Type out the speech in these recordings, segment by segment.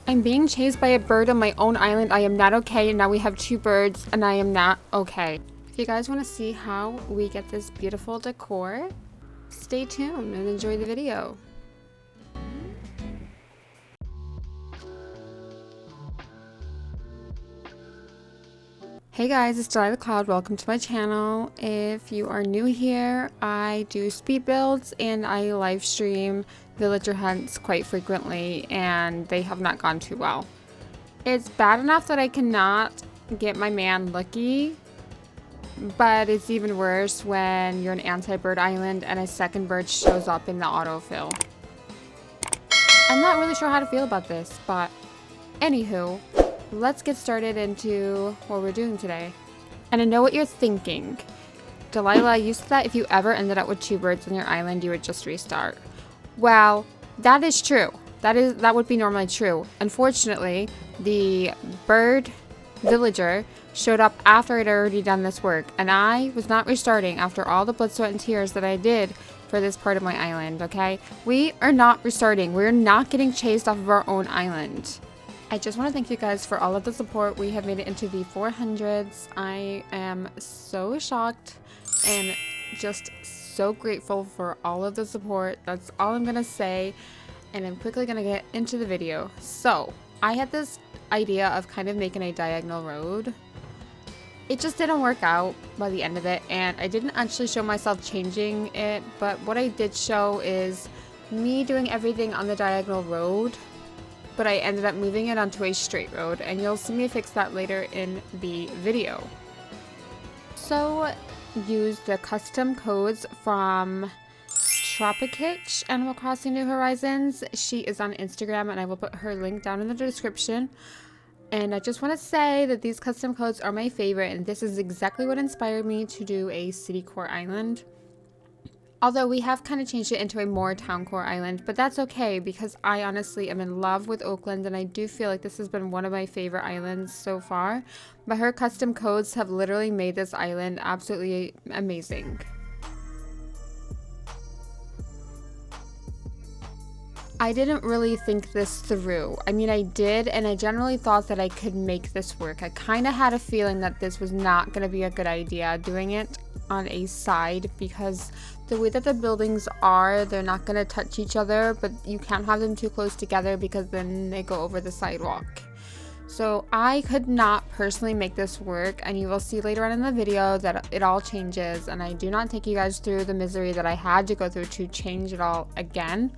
I'm being chased by a bird on my own island. I am not okay. And now we have 2 birds and I am not okay. If you guys want to see how we get this beautiful decor, stay tuned and enjoy the video. Hey guys, it's Blaire the Cloud. Welcome to my channel. If you are new here, I do speed builds and I live stream villager hunts quite frequently, and they have not gone too well. It's bad enough that I cannot get my man lucky, but it's even worse when you're an anti-bird island and a second bird shows up in the autofill. I'm not really sure how to feel about this, but anywho, let's get started into what we're doing today. And I know what you're thinking. Delilah, you said that if you ever ended up with 2 birds on your island, you would just restart. Well, that is true. That would be normally true. Unfortunately, the bird villager showed up after I'd already done this work, and I was not restarting after all the blood, sweat, and tears that I did for this part of my island, okay? We are not restarting. We're not getting chased off of our own island. I just want to thank you guys for all of the support. We have made it into the 400s. I am so shocked and just so grateful for all of the support. That's all I'm gonna say, and I'm quickly gonna get into the video. So I had this idea of kind of making a diagonal road. It just didn't work out by the end of it, and I didn't actually show myself changing it, but what I did show is me doing everything on the diagonal road, but I ended up moving it onto a straight road, and you'll see me fix that later in the video. So use the custom codes from TROPIKITCH Animal Crossing New Horizons. She is on Instagram, and I will put her link down in the description. And I just want to say that these custom codes are my favorite, and this is exactly what inspired me to do a city core island. Although we have kind of changed it into a more town core island, but that's okay because I honestly am in love with Oakland, and I do feel like this has been one of my favorite islands so far. But her custom codes have literally made this island absolutely amazing. I didn't really think this through. I mean, I did, and I generally thought that I could make this work. I kind of had a feeling that this was not going to be a good idea doing it on a side, because the way that the buildings are, they're not going to touch each other, but you can't have them too close together because then they go over the sidewalk. So I could not personally make this work, and you will see later on in the video that it all changes, and I do not take you guys through the misery that I had to go through to change it all again.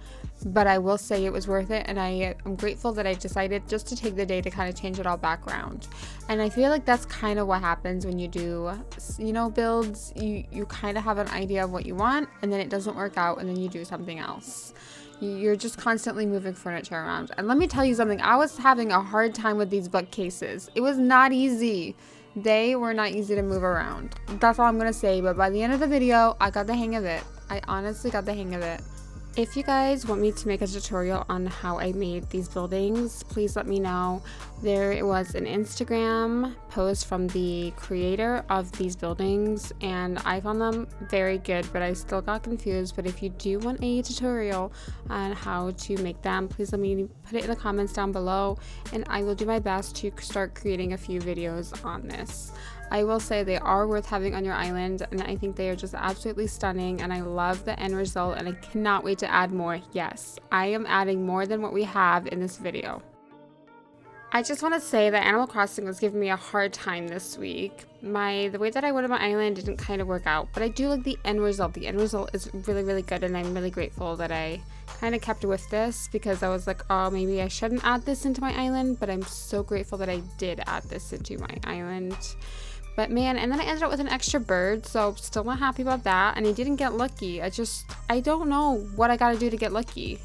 But I will say it was worth it, and I am grateful that I decided just to take the day to kind of change it all back around. And I feel like that's kind of what happens when you do, you know, builds. You kind of have an idea of what you want, and then it doesn't work out, and then you do something else. You're just constantly moving furniture around. And let me tell you something, I was having a hard time with these bookcases. It was not easy. They were not easy to move around. That's all I'm going to say, but by the end of the video, I got the hang of it. I honestly got the hang of it. If you guys want me to make a tutorial on how I made these buildings, please let me know. There was an Instagram post from the creator of these buildings, and I found them very good, but I still got confused. But if you do want a tutorial on how to make them, please let me put it in the comments down below, and I will do my best to start creating a few videos on this. I will say they are worth having on your island, and I think they are just absolutely stunning, and I love the end result, and I cannot wait to add more. Yes, I am adding more than what we have in this video. I just want to say that Animal Crossing was giving me a hard time this week. The way that I went on my island didn't kind of work out, but I do like the end result. The end result is really, really good, and I'm really grateful that I kind of kept with this, because I was like, oh, maybe I shouldn't add this into my island, but I'm so grateful that I did add this into my island. But man, and then I ended up with an extra bird, so still not happy about that, and I didn't get lucky. I don't know what I gotta do to get lucky.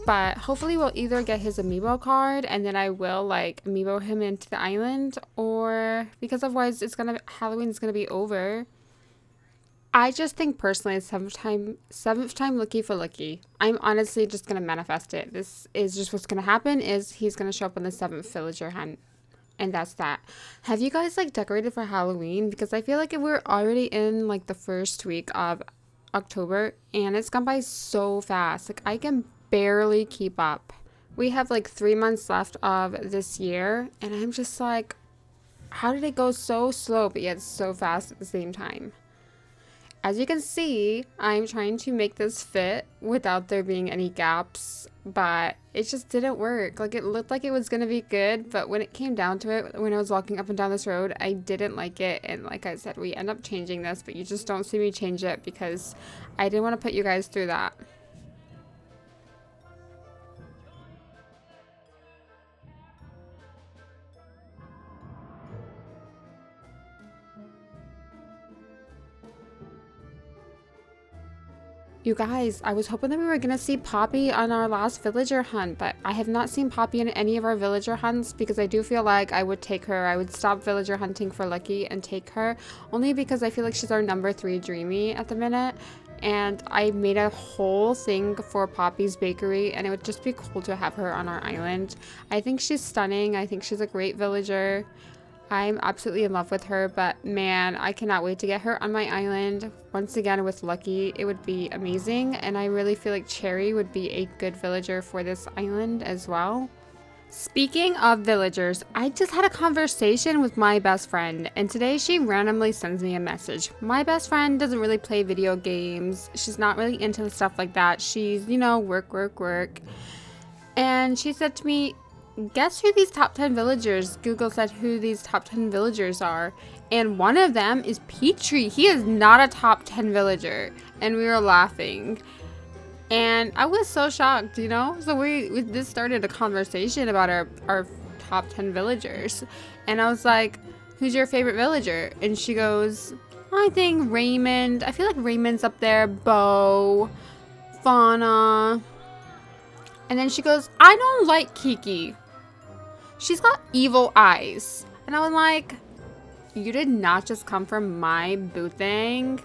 But hopefully we'll either get his amiibo card, and then I will like amiibo him into the island, or because otherwise Halloween's gonna be over. I just think personally, seventh time lucky for lucky. I'm honestly just gonna manifest it. This is just what's gonna happen, is he's gonna show up on the 7th villager hunt. And that's that. Have you guys like decorated for Halloween? Because I feel like we're already in like the first week of October, and it's gone by so fast. Like I can barely keep up We have like 3 months left of this year, and I'm just like, how did it go so slow but yet so fast at the same time? As you can see, I'm trying to make this fit without there being any gaps, but it just didn't work. Like, it looked like it was gonna be good, but when it came down to it, when I was walking up and down this road, I didn't like it. And like I said, we end up changing this, but you just don't see me change it because I didn't want to put you guys through that. You guys, I was hoping that we were going to see Poppy on our last villager hunt, but I have not seen Poppy in any of our villager hunts because I do feel like I would take her. I would stop villager hunting for Lucky and take her, only because I feel like she's our number 3 dreamy at the minute. And I made a whole thing for Poppy's bakery, and it would just be cool to have her on our island. I think she's stunning. I think she's a great villager. I'm absolutely in love with her, but man, I cannot wait to get her on my island once again with Lucky. It would be amazing, and I really feel like Cherry would be a good villager for this island as well. Speaking of villagers, I just had a conversation with my best friend, and today she randomly sends me a message. My best friend doesn't really play video games. She's not really into stuff like that. She's, you know, work. And she said to me, guess who these top 10 villagers? Google said who these top 10 villagers are. And one of them is Petrie. He is not a top 10 villager. And we were laughing. And I was so shocked, you know? So we just started a conversation about our top 10 villagers. And I was like, who's your favorite villager? And she goes, I think Raymond. I feel like Raymond's up there. Bo. Fauna. And then she goes, I don't like Kiki. She's got evil eyes. And I was like, you did not just come from my boo thing.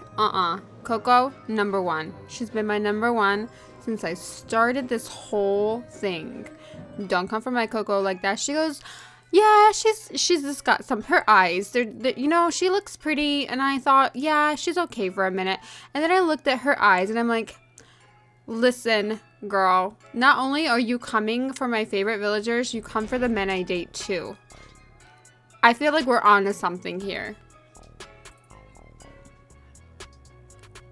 Coco, number 1. She's been my number 1 since I started this whole thing. Don't come for my Coco like that. She goes, yeah, she's just got her eyes. They're, you know, she looks pretty. And I thought, yeah, she's okay for a minute. And then I looked at her eyes and I'm like, listen, girl, not only are you coming for my favorite villagers, you come for the men I date too. I feel like we're onto something here.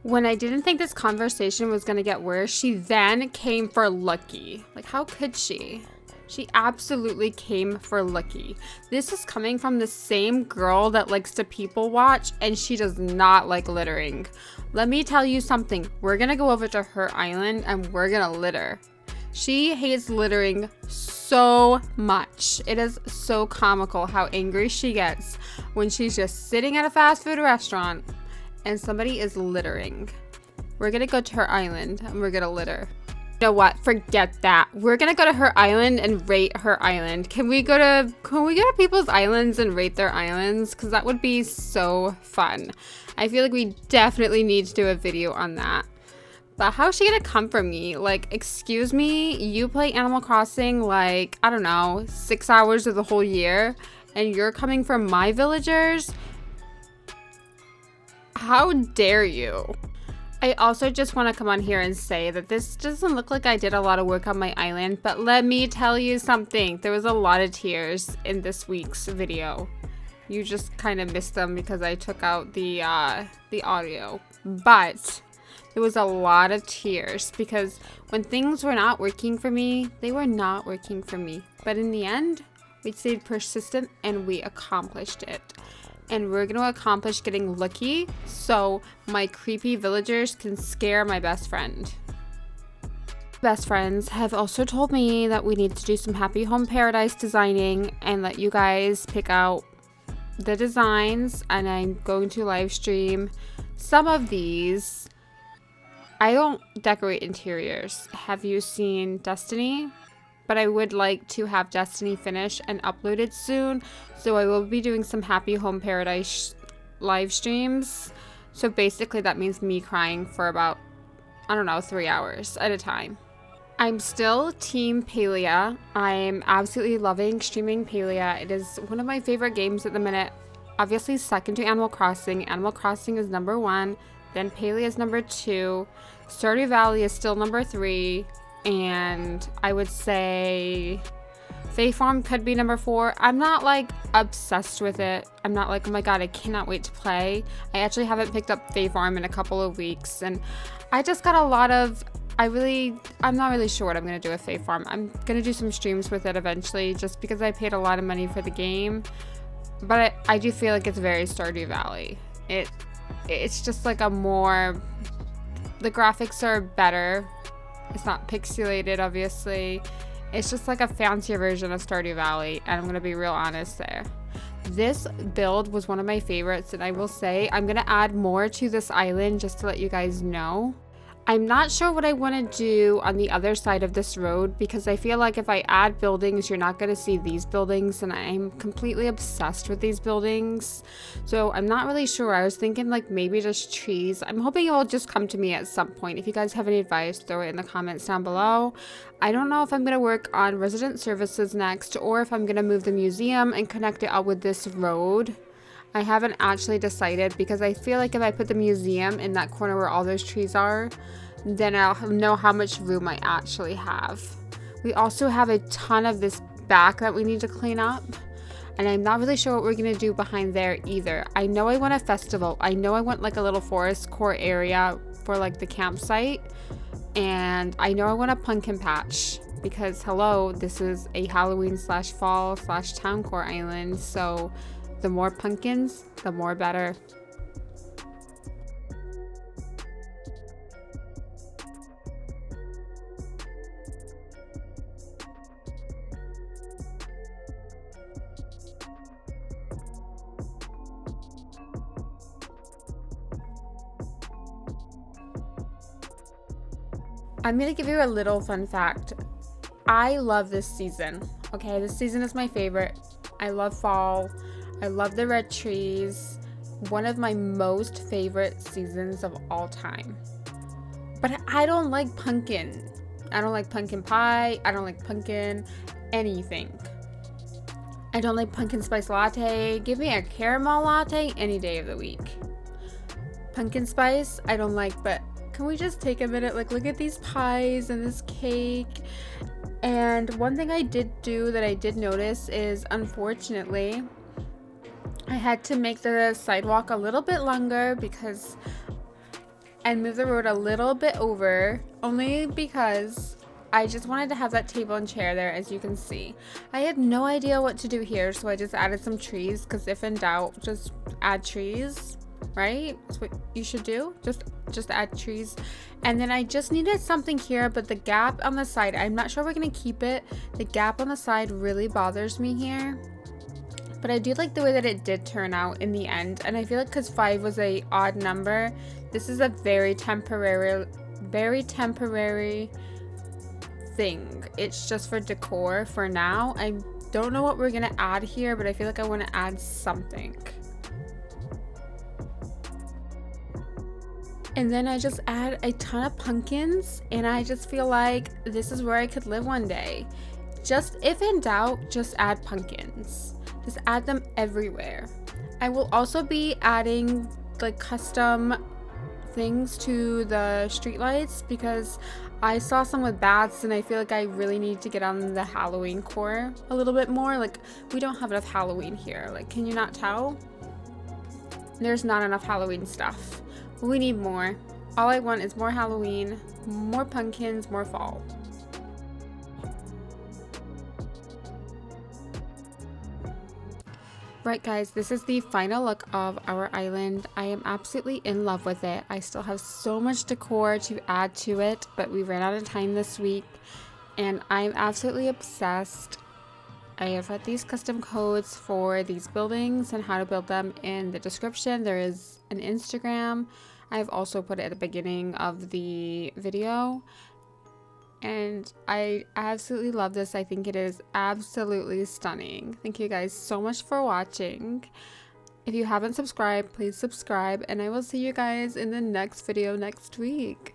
When I didn't think this conversation was gonna get worse, she then came for Lucky. Like, how could she? She absolutely came for Lucky. This is coming from the same girl that likes to people watch, and she does not like littering. Let me tell you something. We're gonna go over to her island and we're gonna litter. She hates littering so much. It is so comical how angry she gets when she's just sitting at a fast food restaurant and somebody is littering. We're gonna go to her island and we're gonna litter. You know what? Forget that. We're gonna go to her island and rate her island. Can we go to people's islands and rate their islands? Because that would be so fun. I feel like we definitely need to do a video on that. But how is she gonna come for me? Like, excuse me, you play Animal Crossing like, I don't know, 6 hours of the whole year, and you're coming for my villagers? How dare you? I also just want to come on here and say that this doesn't look like I did a lot of work on my island, but let me tell you something. There was a lot of tears in this week's video. You just kind of missed them because I took out the audio. But there was a lot of tears because when things were not working for me, they were not working for me. But in the end, we stayed persistent and we accomplished it. And we're going to accomplish getting Lucky so my creepy villagers can scare my best friend. Best friends have also told me that we need to do some Happy Home Paradise designing and let you guys pick out the designs, and I'm going to live stream some of these. I don't decorate interiors. Have you seen Destiny? But I would like to have Destiny finished and uploaded soon. So I will be doing some Happy Home Paradise live streams. So basically that means me crying for about, I don't know, 3 hours at a time. I'm still Team Palia. I'm absolutely loving streaming Palia. It is one of my favorite games at the minute. Obviously second to Animal Crossing. Animal Crossing is number 1. Then Palia is number 2. Stardew Valley is still number 3. and I would say Fae Farm could be number 4. I'm not like obsessed with it. I'm not like, oh my god, I cannot wait to play. I actually haven't picked up Fae Farm in a couple of weeks, and I just got a lot of, I'm not really sure what I'm gonna do with Fae Farm. I'm gonna do some streams with it eventually, just because I paid a lot of money for the game. But I do feel like it's very Stardew Valley. It's just like a more, the graphics are better. It's not pixelated, obviously. It's just like a fancier version of Stardew Valley, and I'm gonna be real honest there. This build was one of my favorites, and I will say I'm gonna add more to this island just to let you guys know. I'm not sure what I want to do on the other side of this road, because I feel like if I add buildings, you're not going to see these buildings, and I'm completely obsessed with these buildings. So I'm not really sure. I was thinking like maybe just trees. I'm hoping it will just come to me at some point. If you guys have any advice, throw it in the comments down below. I don't know if I'm going to work on resident services next, or if I'm going to move the museum and connect it up with this road. I haven't actually decided, because I feel like if I put the museum in that corner where all those trees are, then I'll know how much room I actually have. We also have a ton of this back that we need to clean up, and I'm not really sure what we're gonna do behind there either. I know I want a festival. I know I want like a little forest core area for like the campsite, and I know I want a pumpkin patch, because hello, this is a Halloween / fall / town core island, so the more pumpkins, the more better. I'm gonna give you a little fun fact. I love this season. Okay, this season is my favorite. I love fall. I love the red trees. One of my most favorite seasons of all time. But I don't like pumpkin. I don't like pumpkin pie. I don't like pumpkin anything. I don't like pumpkin spice latte. Give me a caramel latte any day of the week. Pumpkin spice, I don't like, but can we just take a minute? Like, look at these pies and this cake. And one thing I did do that I did notice is, unfortunately, I had to make the sidewalk a little bit longer because and move the road a little bit over, only because I just wanted to have that table and chair there, as you can see. I had no idea what to do here, so I just added some trees, because if in doubt, just add trees, right? That's what you should do. Just add trees. And then I just needed something here, but the gap on the side, I'm not sure we're gonna keep it. The gap on the side really bothers me here. But I do like the way that it did turn out in the end, and I feel like because 5 was a odd number, this is a very temporary thing. It's just for decor for now. I don't know what we're gonna add here, but I feel like I want to add something. And then I just add a ton of pumpkins, and I just feel like this is where I could live one day. Just if in doubt, just add pumpkins. Just add them everywhere. I will also be adding like custom things to the streetlights, because I saw some with bats, and I feel like I really need to get on the Halloween core a little bit more. Like, we don't have enough Halloween here. Like, can you not tell? There's not enough Halloween stuff. We need more. All I want is more Halloween, more pumpkins, more fall. Right guys, this is the final look of our island. I am absolutely in love with it. I still have so much decor to add to it, but we ran out of time this week, and I'm absolutely obsessed. I have put these custom codes for these buildings and how to build them in the description. There is an Instagram. I've also put it at the beginning of the video. And I absolutely love this. I think it is absolutely stunning. Thank you guys so much for watching. If you haven't subscribed, please subscribe, and I will see you guys in the next video next week.